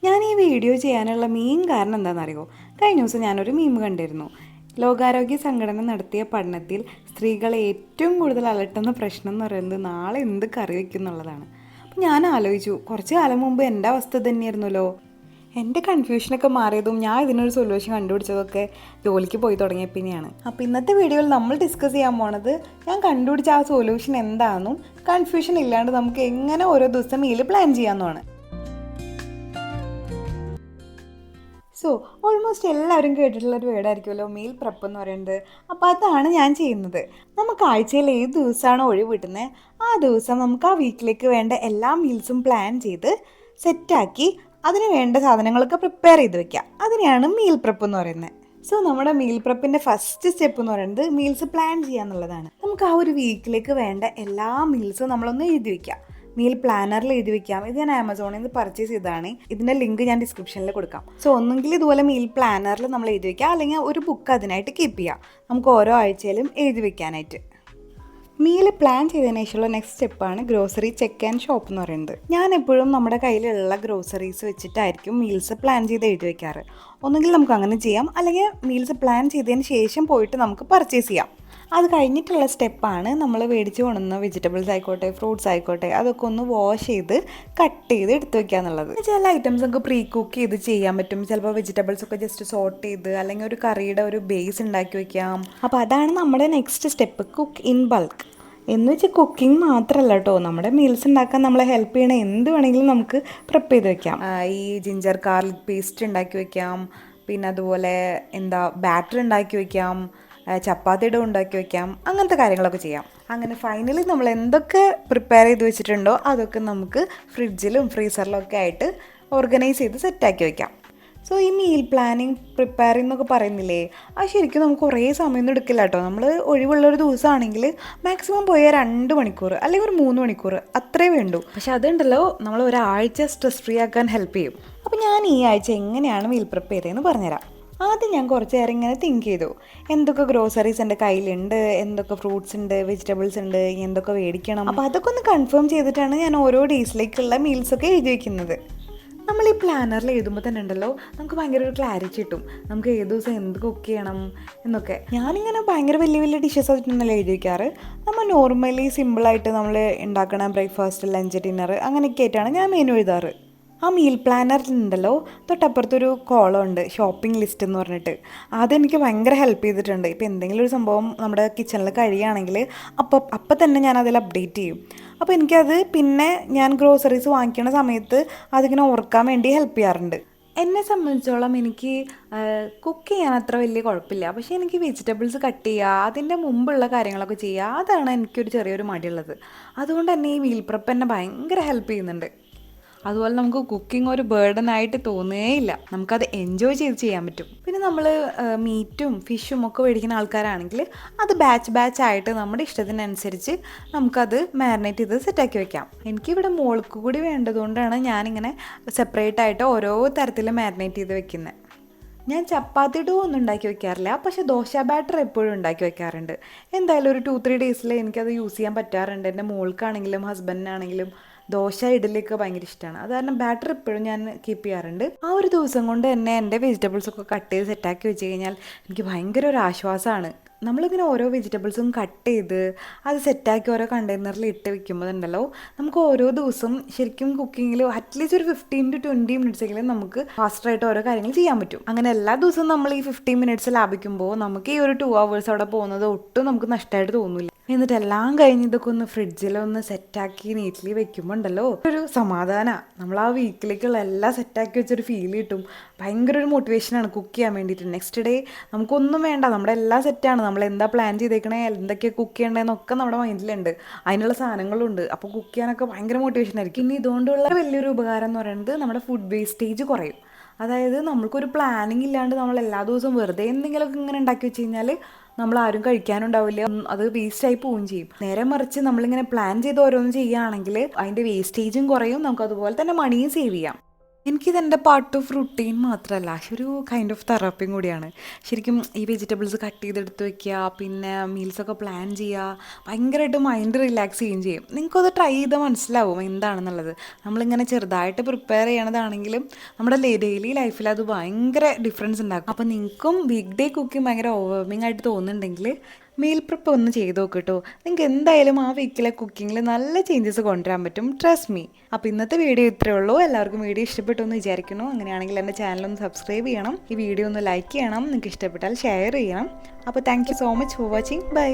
ഞാൻ ഈ വീഡിയോ ചെയ്യാനുള്ള മെയിൻ കാരണം എന്താണെന്നറിയോ? കഴിഞ്ഞ ദിവസം ഞാനൊരു മീം കണ്ടിരുന്നു. ലോകാരോഗ്യ സംഘടന നടത്തിയ പഠനത്തിൽ സ്ത്രീകളെ ഏറ്റവും കൂടുതൽ അലട്ടുന്ന പ്രശ്നം എന്ന് പറയുന്നത് നാളെ എന്ത് കറി വയ്ക്കും എന്നുള്ളതാണ്. അപ്പം ഞാൻ ആലോചിച്ചു, കുറച്ച് കാലം മുമ്പ് എൻ്റെ അവസ്ഥ തന്നെയായിരുന്നല്ലോ. എൻ്റെ കൺഫ്യൂഷനൊക്കെ മാറിയതും ഞാൻ ഇതിനൊരു സൊല്യൂഷൻ കണ്ടുപിടിച്ചതൊക്കെ ജോലിക്ക് പോയി തുടങ്ങിയ പിന്നെയാണ്. അപ്പോൾ ഇന്നത്തെ വീഡിയോയിൽ നമ്മൾ ഡിസ്കസ് ചെയ്യാൻ പോണത് ഞാൻ കണ്ടുപിടിച്ച ആ സൊല്യൂഷൻ എന്താണെന്നും കൺഫ്യൂഷൻ ഇല്ലാണ്ട് നമുക്ക് എങ്ങനെ ഓരോ ദിവസം മീൽ പ്ലാൻ ചെയ്യാമെന്നുമാണ്. സോ ഓൾമോസ്റ്റ് എല്ലാവരും കേട്ടിട്ടുള്ളൊരു വേർഡായിരിക്കുമല്ലോ മീൽ പ്രപ്പ് എന്ന് പറയുന്നത്. അപ്പോൾ അതാണ് ഞാൻ ചെയ്യുന്നത്. നമുക്ക് ആഴ്ചയിൽ ഏത് ദിവസമാണോ ഒഴിവ് കിട്ടുന്നത് ആ ദിവസം നമുക്ക് ആ വീക്കിലേക്ക് വേണ്ട എല്ലാ മീൽസും പ്ലാൻ ചെയ്ത് സെറ്റാക്കി അതിന് വേണ്ട സാധനങ്ങളൊക്കെ പ്രിപ്പയർ ചെയ്ത് വെക്കുക. അതിനെയാണ് മീൽ പ്രപ്പ് എന്ന് പറയുന്നത്. സോ നമ്മുടെ മീൽ പ്രപ്പിൻ്റെ ഫസ്റ്റ് സ്റ്റെപ്പ് എന്ന് പറയുന്നത് മീൽസ് പ്ലാൻ ചെയ്യുക എന്നുള്ളതാണ്. നമുക്ക് ആ ഒരു വീക്കിലേക്ക് വേണ്ട എല്ലാ മീൽസും നമ്മളൊന്ന് എഴുതി വയ്ക്കുക. മീൽ പ്ലാനറിൽ എഴുതി വെക്കാം. ഇത് ഞാൻ ആമസോണിൽ നിന്ന് പർച്ചേസ് ചെയ്തതാണ്. ഇതിൻ്റെ ലിങ്ക് ഞാൻ ഡിസ്ക്രിപ്ഷനിൽ കൊടുക്കാം. സോ ഒന്നെങ്കിൽ ഇതുപോലെ മീൽ പ്ലാനറിൽ നമ്മൾ എഴുതി വെക്കുക, അല്ലെങ്കിൽ ഒരു ബുക്ക് അതിനായിട്ട് കീപ്പ് ചെയ്യാം, നമുക്ക് ഓരോ ആഴ്ചയിലും എഴുതി വെക്കാനായിട്ട്. മീൽ പ്ലാൻ ചെയ്തതിന് ശേഷമുള്ള നെക്സ്റ്റ് സ്റ്റെപ്പാണ് ഗ്രോസറി ചെക്ക് ആൻഡ് ഷോപ്പ് എന്ന് പറയുന്നത്. ഞാൻ എപ്പോഴും നമ്മുടെ കയ്യിലുള്ള ഗ്രോസറീസ് വെച്ചിട്ടായിരിക്കും മീൽസ് പ്ലാൻ ചെയ്ത് എഴുതി വെക്കാറ്. ഒന്നുകിൽ നമുക്ക് അങ്ങനെ ചെയ്യാം, അല്ലെങ്കിൽ മീൽസ് പ്ലാൻ ചെയ്തതിന് ശേഷം പോയിട്ട് നമുക്ക് പർച്ചേസ് ചെയ്യാം. അത് കഴിഞ്ഞിട്ടുള്ള സ്റ്റെപ്പാണ് നമ്മൾ മേടിച്ച് കൊണ്ടുവന്ന വെജിറ്റബിൾസ് ആയിക്കോട്ടെ, ഫ്രൂട്ട്സ് ആയിക്കോട്ടെ, അതൊക്കെ ഒന്ന് വാഷ് ചെയ്ത് കട്ട് ചെയ്ത് എടുത്ത് വെക്കുക എന്നുള്ളത്. ചില ഐറ്റംസ് ഒക്കെ പ്രീ കുക്ക് ചെയ്ത് ചെയ്യാൻ പറ്റും. ചിലപ്പോൾ വെജിറ്റബിൾസ് ഒക്കെ ജസ്റ്റ് സോർട്ട് ചെയ്ത് അല്ലെങ്കിൽ ഒരു കറിയുടെ ഒരു ബേസ് ഉണ്ടാക്കി വെക്കാം. അപ്പോൾ അതാണ് നമ്മുടെ next step, cook in bulk. എന്ന് വെച്ചാൽ കുക്കിംഗ് മാത്രമല്ല കേട്ടോ, നമ്മുടെ മീൽസ് ഉണ്ടാക്കാൻ നമ്മളെ ഹെൽപ്പ് ചെയ്യണ എന്ത് വേണമെങ്കിലും നമുക്ക് പ്രിപ്പ് ചെയ്ത് വെക്കാം. ഈ ജിഞ്ചർ ഗാർലിക് പേസ്റ്റ് ഉണ്ടാക്കി വെക്കാം, പിന്നെ അതുപോലെ ബാറ്റർ ഉണ്ടാക്കി വെക്കാം, ചപ്പാത്തിയുടെ ഉണ്ടാക്കി വെക്കാം, അങ്ങനത്തെ കാര്യങ്ങളൊക്കെ ചെയ്യാം. അങ്ങനെ ഫൈനലി നമ്മൾ എന്തൊക്കെ പ്രിപ്പയർ ചെയ്ത് വെച്ചിട്ടുണ്ടോ അതൊക്കെ നമുക്ക് ഫ്രിഡ്ജിലും ഫ്രീസറിലും ഒക്കെ ആയിട്ട് ഓർഗനൈസ് ചെയ്ത് സെറ്റാക്കി വെക്കാം. സോ ഈ മീൽ പ്ലാനിങ് പ്രിപ്പയറിംഗ് എന്നൊക്കെ പറയുന്നില്ലേ, അത് ശരിക്കും നമുക്ക് കുറേ സമയമൊന്നും എടുക്കില്ല കേട്ടോ. നമ്മൾ ഒഴിവുള്ളൊരു ദിവസമാണെങ്കിൽ മാക്സിമം പോയാൽ 2 മണിക്കൂർ അല്ലെങ്കിൽ ഒരു 3 മണിക്കൂർ അത്രേ വേണ്ടൂ. പക്ഷെ അതുണ്ടല്ലോ, നമ്മൾ ഒരാഴ്ച സ്ട്രെസ് ഫ്രീ ആക്കാൻ ഹെൽപ്പ് ചെയ്യും. അപ്പോൾ ഞാൻ ഈ ആഴ്ച എങ്ങനെയാണ് മീൽ പ്രിപ്പയർ ചെയ്തതെന്ന് പറഞ്ഞുതരാം. ആദ്യം ഞാൻ കുറച്ച് നേരം ഇങ്ങനെ തിങ്ക് ചെയ്തു, എന്തൊക്കെ ഗ്രോസറീസ് എൻ്റെ കയ്യിലുണ്ട്, എന്തൊക്കെ ഫ്രൂട്ട്സ് ഉണ്ട്, വെജിറ്റബിൾസ് ഉണ്ട്, എന്തൊക്കെ മേടിക്കണം. അപ്പോൾ അതൊക്കെ ഒന്ന് കൺഫേം ചെയ്തിട്ടാണ് ഞാൻ ഓരോ ഡേയ്സിലേക്കുള്ള മീൽസൊക്കെ എഴുതി വയ്ക്കുന്നത്. നമ്മൾ ഈ പ്ലാനറിൽ എഴുതുമ്പോൾ തന്നെ ഉണ്ടല്ലോ, നമുക്ക് ഭയങ്കര ഒരു ക്ലാരിറ്റി കിട്ടും, നമുക്ക് ഏത് ദിവസം എന്ത് കുക്ക് ചെയ്യണം എന്നൊക്കെ. ഞാനിങ്ങനെ ഭയങ്കര വലിയ വലിയ ഡിഷസ് ആയിട്ടൊന്നല്ല എഴുതി വയ്ക്കാറ്. നമ്മൾ നോർമലി സിമ്പിളായിട്ട് നമ്മൾ ഉണ്ടാക്കണ ബ്രേക്ക്ഫാസ്റ്റ്, ലഞ്ച്, ഡിന്നർ അങ്ങനെയൊക്കെ ആയിട്ടാണ് ഞാൻ മെനു എഴുതാറ്. ആ മീൽ പ്ലാനറിലുണ്ടല്ലോ തൊട്ടപ്പുറത്തൊരു കോളം ഉണ്ട്, ഷോപ്പിംഗ് ലിസ്റ്റ് എന്ന് പറഞ്ഞിട്ട്. അതെനിക്ക് ഭയങ്കര ഹെൽപ്പ് ചെയ്തിട്ടുണ്ട്. ഇപ്പോൾ എന്തെങ്കിലും ഒരു സംഭവം നമ്മുടെ കിച്ചണിൽ കഴിയുകയാണെങ്കിൽ അപ്പം തന്നെ ഞാൻ അതിൽ അപ്ഡേറ്റ് ചെയ്യും. അപ്പോൾ എനിക്കത് പിന്നെ ഞാൻ ഗ്രോസറീസ് വാങ്ങിക്കുന്ന സമയത്ത് അതിങ്ങനെ ഓർക്കാൻ വേണ്ടി ഹെൽപ്പ് ചെയ്യാറുണ്ട്. എന്നെ സംബന്ധിച്ചോളം എനിക്ക് കുക്ക് ചെയ്യാൻ അത്ര വലിയ കുഴപ്പമില്ല. പക്ഷേ എനിക്ക് വെജിറ്റബിൾസ് കട്ട് ചെയ്യുക, അതിൻ്റെ മുമ്പുള്ള കാര്യങ്ങളൊക്കെ ചെയ്യുക, അതാണ് എനിക്കൊരു ചെറിയൊരു മടിയുള്ളത്. അതുകൊണ്ട് തന്നെ ഈ മീൽ പ്രപ്പ് എന്നെ ഭയങ്കര ഹെൽപ്പ് ചെയ്യുന്നുണ്ട്. അതുപോലെ നമുക്ക് കുക്കിംഗ് ഒരു ബേർഡനായിട്ട് തോന്നുകയില്ല, നമുക്കത് എൻജോയ് ചെയ്ത് ചെയ്യാൻ പറ്റും. പിന്നെ നമ്മൾ മീറ്റും ഫിഷും ഒക്കെ മേടിക്കുന്ന ആൾക്കാരാണെങ്കിൽ അത് ബാച്ച് ആയിട്ട് നമ്മുടെ ഇഷ്ടത്തിനനുസരിച്ച് നമുക്കത് മാരിനേറ്റ് ചെയ്ത് സെറ്റാക്കി വെക്കാം. എനിക്കിവിടെ മോൾക്ക് കൂടി വേണ്ടതുകൊണ്ടാണ് ഞാനിങ്ങനെ സെപ്പറേറ്റ് ആയിട്ട് ഓരോ തരത്തിൽ മാരിനേറ്റ് ചെയ്ത് വെക്കുന്നത്. ഞാൻ ചപ്പാത്തി ഡോ ഒന്നും ഉണ്ടാക്കി വെക്കാറില്ല, പക്ഷേ ദോശ ബാറ്റർ എപ്പോഴും ഉണ്ടാക്കി വെക്കാറുണ്ട്. എന്തായാലും ഒരു 2-3 ഡേയ്സിൽ എനിക്കത് യൂസ് ചെയ്യാൻ പറ്റാറുണ്ട്. എൻ്റെ മോൾക്കാണെങ്കിലും ഹസ്ബൻഡിനാണെങ്കിലും ദോശ ഇഡലിയൊക്കെ ഭയങ്കര ഇഷ്ടമാണ്. അത് കാരണം ബാറ്റർ എപ്പോഴും ഞാൻ കീപ്പ് ചെയ്യാറുണ്ട്. ആ ഒരു ദിവസം കൊണ്ട് തന്നെ എൻ്റെ വെജിറ്റബിൾസൊക്കെ കട്ട് ചെയ്ത് സെറ്റാക്കി വെച്ച് കഴിഞ്ഞാൽ എനിക്ക് ഭയങ്കര ഒരു ആശ്വാസമാണ്. നമ്മളിങ്ങനെ ഓരോ വെജിറ്റബിൾസും കട്ട് ചെയ്ത് അത് സെറ്റാക്കി ഓരോ കണ്ടെയ്നറിൽ ഇട്ട് വെക്കുമ്പോൾ ഉണ്ടല്ലോ, നമുക്ക് ഓരോ ദിവസം ശരിക്കും കുക്കിങ്ങിൽ അറ്റ്ലീസ്റ്റ് ഒരു 15 to 20 മിനിറ്റ്സെങ്കിലും നമുക്ക് ഫാസ്റ്ററായിട്ട് ഓരോ കാര്യങ്ങൾ ചെയ്യാൻ പറ്റും. അങ്ങനെ എല്ലാ ദിവസവും നമ്മൾ ഈ 15 മിനിറ്റ്സ് ലാഭിക്കുമ്പോൾ നമുക്ക് ഈ ഒരു 2 hours അവിടെ പോകുന്നത് ഒട്ടും നമുക്ക് നഷ്ടമായിട്ട് തോന്നില്ല. എന്നിട്ട് എല്ലാം കഴിഞ്ഞ് ഇതൊക്കെ ഒന്ന് ഫ്രിഡ്ജിലൊന്ന് സെറ്റാക്കി നീറ്റ്ലി വെക്കുമ്പോൾ ഉണ്ടല്ലോ ഒരു സമാധാനമാണ്. നമ്മൾ ആ വീക്കിലേക്കുള്ള എല്ലാം സെറ്റാക്കി വെച്ചൊരു ഫീൽ കിട്ടും. ഭയങ്കര ഒരു മോട്ടിവേഷനാണ് കുക്ക് ചെയ്യാൻ വേണ്ടിയിട്ട്. നെക്സ്റ്റ് ഡേ നമുക്കൊന്നും വേണ്ട, നമ്മുടെ എല്ലാം സെറ്റാണ്. നമ്മൾ എന്താ പ്ലാൻ ചെയ്തേക്കണേ, എന്തൊക്കെ കുക്ക് ചെയ്യണ്ടതെന്നൊക്കെ നമ്മുടെ മൈൻഡിലുണ്ട്, അതിനുള്ള സാധനങ്ങളുണ്ട്. അപ്പോൾ കുക്ക് ചെയ്യാനൊക്കെ ഭയങ്കര മോട്ടിവേഷൻ ആയിരിക്കും. ഇനി ഇതുകൊണ്ടുള്ള വലിയൊരു ഉപകാരം എന്ന് പറയുന്നത് നമ്മുടെ ഫുഡ് വേസ്റ്റേജ് കുറയും. അതായത് നമ്മൾക്കൊരു പ്ലാനിങ് ഇല്ലാണ്ട് നമ്മൾ എല്ലാ ദിവസവും വെറുതെ എന്തെങ്കിലുമൊക്കെ ഇങ്ങനെ ഉണ്ടാക്കി വെച്ച് കഴിഞ്ഞാൽ നമ്മൾ ആരും കഴിക്കാനുണ്ടാവില്ല, അത് വേസ്റ്റായി പോവുകയും ചെയ്യും. നേരെ മറിച്ച് നമ്മളിങ്ങനെ പ്ലാൻ ചെയ്ത് ഓരോന്ന് ചെയ്യുകയാണെങ്കിൽ അതിൻ്റെ വേസ്റ്റേജും കുറയും, നമുക്ക് അതുപോലെ തന്നെ മണിയും സേവ് ചെയ്യാം. എനിക്കിതെൻ്റെ പാർട്ട് ഓഫ് റുട്ടീൻ മാത്രമല്ല, ഒരു കൈൻഡ് ഓഫ് തെറാപ്പിയും കൂടിയാണ്. ശരിക്കും ഈ വെജിറ്റബിൾസ് കട്ട് ചെയ്തെടുത്ത് വെക്കുക, പിന്നെ മീൽസൊക്കെ പ്ലാൻ ചെയ്യുക, ഭയങ്കരമായിട്ട് മൈൻഡ് റിലാക്സ് ചെയ്യുകയും ചെയ്യും. നിങ്ങൾക്കത് ട്രൈ ചെയ്താൽ മനസ്സിലാവും എന്താണെന്നുള്ളത്. നമ്മളിങ്ങനെ ചെറുതായിട്ട് പ്രിപ്പയർ ചെയ്യണതാണെങ്കിലും നമ്മുടെ ഡെയിലി ലൈഫിൽ അത് ഭയങ്കര ഡിഫറൻസ് ഉണ്ടാക്കും. അപ്പോൾ നിങ്ങൾക്കും വീക്ക് ഡേ കുക്കിംഗ് ഭയങ്കര ഓവർവെൽമിംഗ് ആയിട്ട് തോന്നുന്നുണ്ടെങ്കിൽ മീൽ പ്രിപ്പ് ഒന്ന് ചെയ്ത് നോക്ക് കേട്ടോ. നിങ്ങൾക്ക് എന്തായാലും ആ വീക്കിലെ കുക്കിങ്ങിൽ നല്ല ചേഞ്ചസ് കൊണ്ടുവരാൻ പറ്റും, ട്രസ്റ്റ് മീ. അപ്പോൾ ഇന്നത്തെ വീഡിയോ ഇത്രയേ ഉള്ളൂ. എല്ലാവർക്കും വീഡിയോ ഇഷ്ടപ്പെട്ടു എന്ന് വിചാരിക്കുന്നു. അങ്ങനെയാണെങ്കിൽ എൻ്റെ ചാനലൊന്ന് സബ്സ്ക്രൈബ് ചെയ്യണം, ഈ വീഡിയോ ഒന്ന് ലൈക്ക് ചെയ്യണം, നിങ്ങൾക്ക് ഇഷ്ടപ്പെട്ടാൽ ഷെയർ ചെയ്യണം. അപ്പോൾ thank you so much for watching. By.